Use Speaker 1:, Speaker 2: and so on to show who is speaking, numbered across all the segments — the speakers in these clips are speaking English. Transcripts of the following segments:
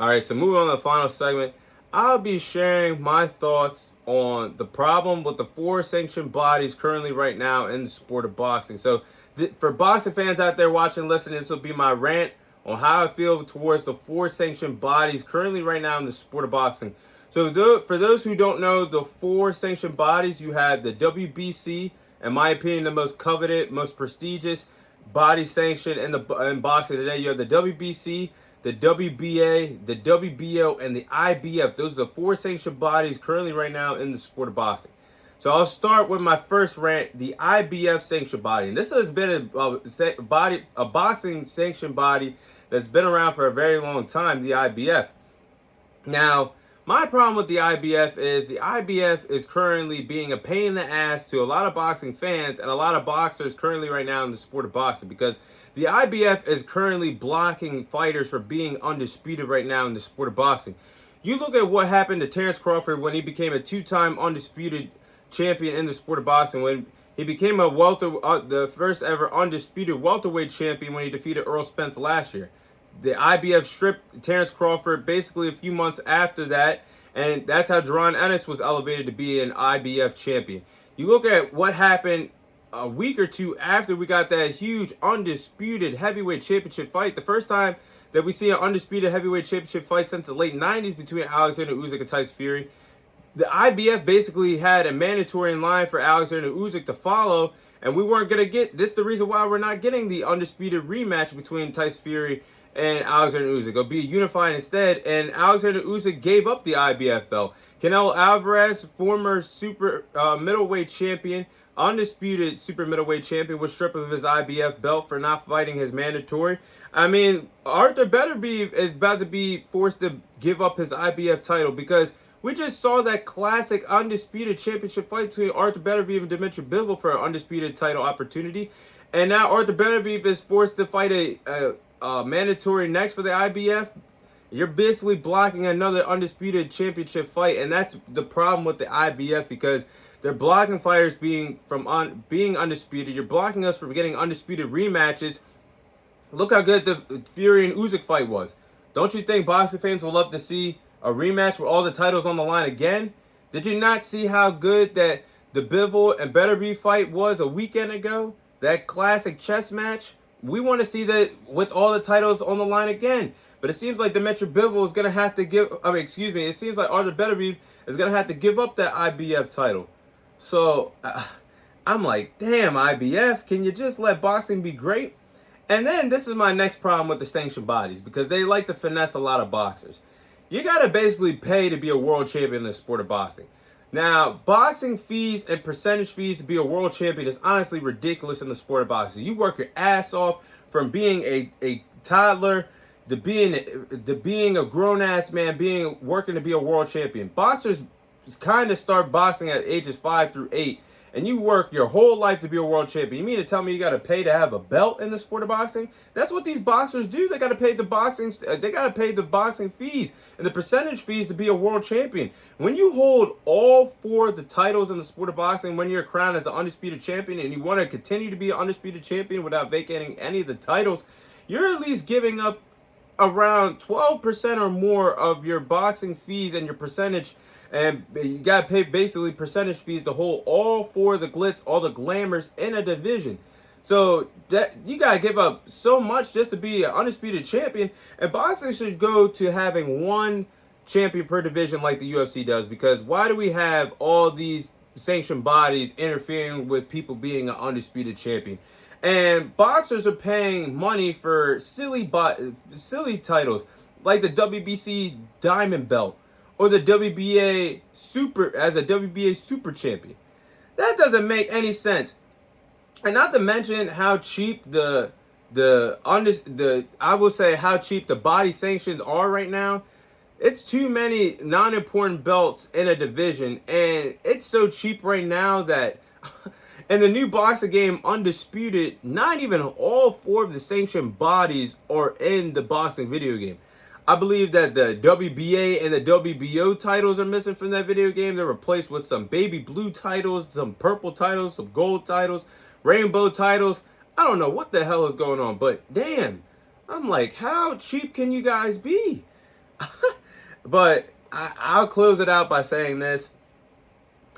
Speaker 1: All right, so moving on to the final segment, I'll be sharing my thoughts on the problem with the four sanctioned bodies currently right now in the sport of boxing. So, for boxing fans out there watching, listening, this will be my rant on how I feel towards the four sanctioned bodies currently right now in the sport of boxing. So, for those who don't know, the four sanctioned bodies, you have the WBC, in my opinion, the most coveted, most prestigious body sanctioned in boxing today. You have the WBC, the WBA, the WBO, and the IBF. Those are the four sanctioned bodies currently right now in the sport of boxing. So I'll start with my first rant, the IBF sanctioned body. And this has been a boxing sanctioned body that's been around for a very long time, the IBF. Now, my problem with the IBF is the IBF is currently being a pain in the ass to a lot of boxing fans and a lot of boxers currently right now in the sport of boxing, because the IBF is currently blocking fighters from being undisputed right now in the sport of boxing. You look at what happened to Terrence Crawford when he became a two-time undisputed champion in the sport of boxing, when he became the first ever undisputed welterweight champion when he defeated Earl Spence last year. The IBF stripped Terrence Crawford basically a few months after that, and that's how Jaron Ennis was elevated to be an IBF champion. You look at what happened a week or two after we got that huge undisputed heavyweight championship fight. The first time that we see an undisputed heavyweight championship fight since the late 90s between Alexander Usyk and Tyson Fury. The IBF basically had a mandatory in line for Alexander Usyk to follow, and we weren't going to get this. The reason why we're not getting the undisputed rematch between Tyson Fury and Alexander Usyk. It'll be unified instead, and Alexander Usyk gave up the IBF belt. Canelo Alvarez, former super middleweight champion, undisputed super middleweight champion, was stripped of his IBF belt for not fighting his mandatory. I mean, Arthur Beterbiev is about to be forced to give up his IBF title, because we just saw that classic undisputed championship fight between Arthur Beterbiev and Dimitri Bivol for an undisputed title opportunity. And now Arthur Beterbiev is forced to fight a mandatory next for the IBF. You're basically blocking another undisputed championship fight, and that's the problem with the IBF, because they're blocking fighters being undisputed. You're blocking us from getting undisputed rematches. Look how good the Fury and Usyk fight was. Don't you think boxing fans will love to see a rematch with all the titles on the line again? Did you not see how good that the Bivol and Beterbiev fight was a weekend ago? That classic chess match? We want to see that with all the titles on the line again. But it seems like Dimitri Bivol is going to have to it seems like Arthur Beterbiev is going to have to give up that IBF title. So, I'm like, damn, IBF, can you just let boxing be great? And then this is my next problem with the sanctioned bodies, because they like to finesse a lot of boxers. You got to basically pay to be a world champion in the sport of boxing. Now, boxing fees and percentage fees to be a world champion is honestly ridiculous in the sport of boxing. You work your ass off from being a toddler to being a grown-ass man, working to be a world champion. Boxers kind of start boxing at ages 5 through 8, and you work your whole life to be a world champion. You mean to tell me you got to pay to have a belt in the sport of boxing? That's what these boxers do. They got to pay the boxing fees and the percentage fees to be a world champion. When you hold all four of the titles in the sport of boxing, when you're crowned as an undisputed champion and you want to continue to be an undisputed champion without vacating any of the titles, you're at least giving up around 12% or more of your boxing fees and your percentage. And you got to pay basically percentage fees to hold all four of the glitz, all the glamours in a division. So that you got to give up so much just to be an undisputed champion. And boxing should go to having one champion per division like the UFC does. Because why do we have all these sanctioned bodies interfering with people being an undisputed champion? And boxers are paying money for silly titles like the WBC Diamond Belt, or the WBA Super champion. That doesn't make any sense. And not to mention how cheap how cheap the body sanctions are right now. It's too many non-important belts in a division, and it's so cheap right now that in the new boxing game, Undisputed, not even all four of the sanctioned bodies are in the boxing video game. I believe that the WBA and the WBO titles are missing from that video game. They're replaced with some baby blue titles, some purple titles, some gold titles, rainbow titles. I don't know what the hell is going on, but damn, I'm like, how cheap can you guys be? But I'll close it out by saying this.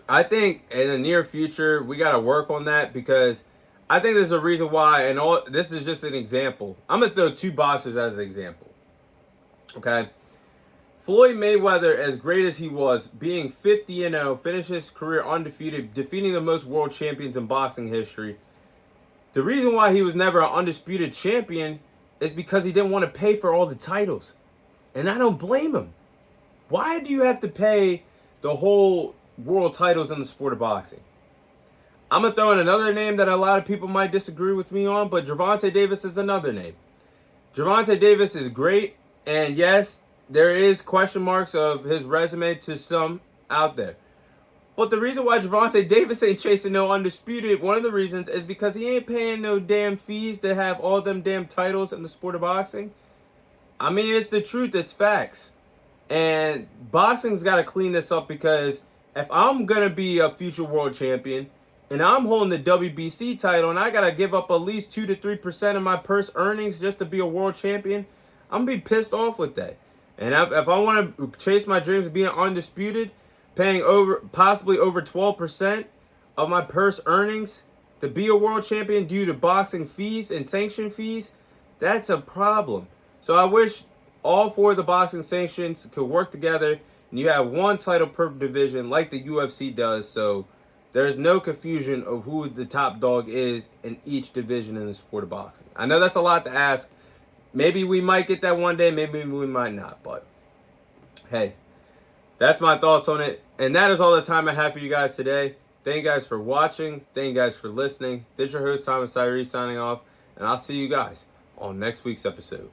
Speaker 1: I think in the near future, we got to work on that because I think there's a reason why, and all this is just an example. I'm going to throw two boxers as an example. Okay? Floyd Mayweather, as great as he was, being 50-0, finished his career undefeated, defeating the most world champions in boxing history. The reason why he was never an undisputed champion is because he didn't want to pay for all the titles. And I don't blame him. Why do you have to pay the whole world titles in the sport of boxing? I'm going to throw in another name that a lot of people might disagree with me on, but Gervonta Davis is another name. Gervonta Davis is great, and yes, there is question marks of his resume to some out there. But the reason why Gervonta Davis ain't chasing no undisputed, one of the reasons is because he ain't paying no damn fees to have all them damn titles in the sport of boxing. I mean, it's the truth, it's facts. And boxing's got to clean this up because if I'm going to be a future world champion and I'm holding the WBC title and I got to give up at least 2 to 3% of my purse earnings just to be a world champion, I'm going to be pissed off with that. And if I want to chase my dreams of being undisputed, paying possibly over 12% of my purse earnings to be a world champion due to boxing fees and sanction fees, that's a problem. So I wish all four of the boxing sanctions could work together and you have one title per division like the UFC does, so there's no confusion of who the top dog is in each division in the sport of boxing. I know that's a lot to ask. Maybe we might get that one day, maybe we might not, but hey, that's my thoughts on it. And that is all the time I have for you guys today. Thank you guys for watching. Thank you guys for listening. This is your host, Thomas Tyree, signing off, and I'll see you guys on next week's episode.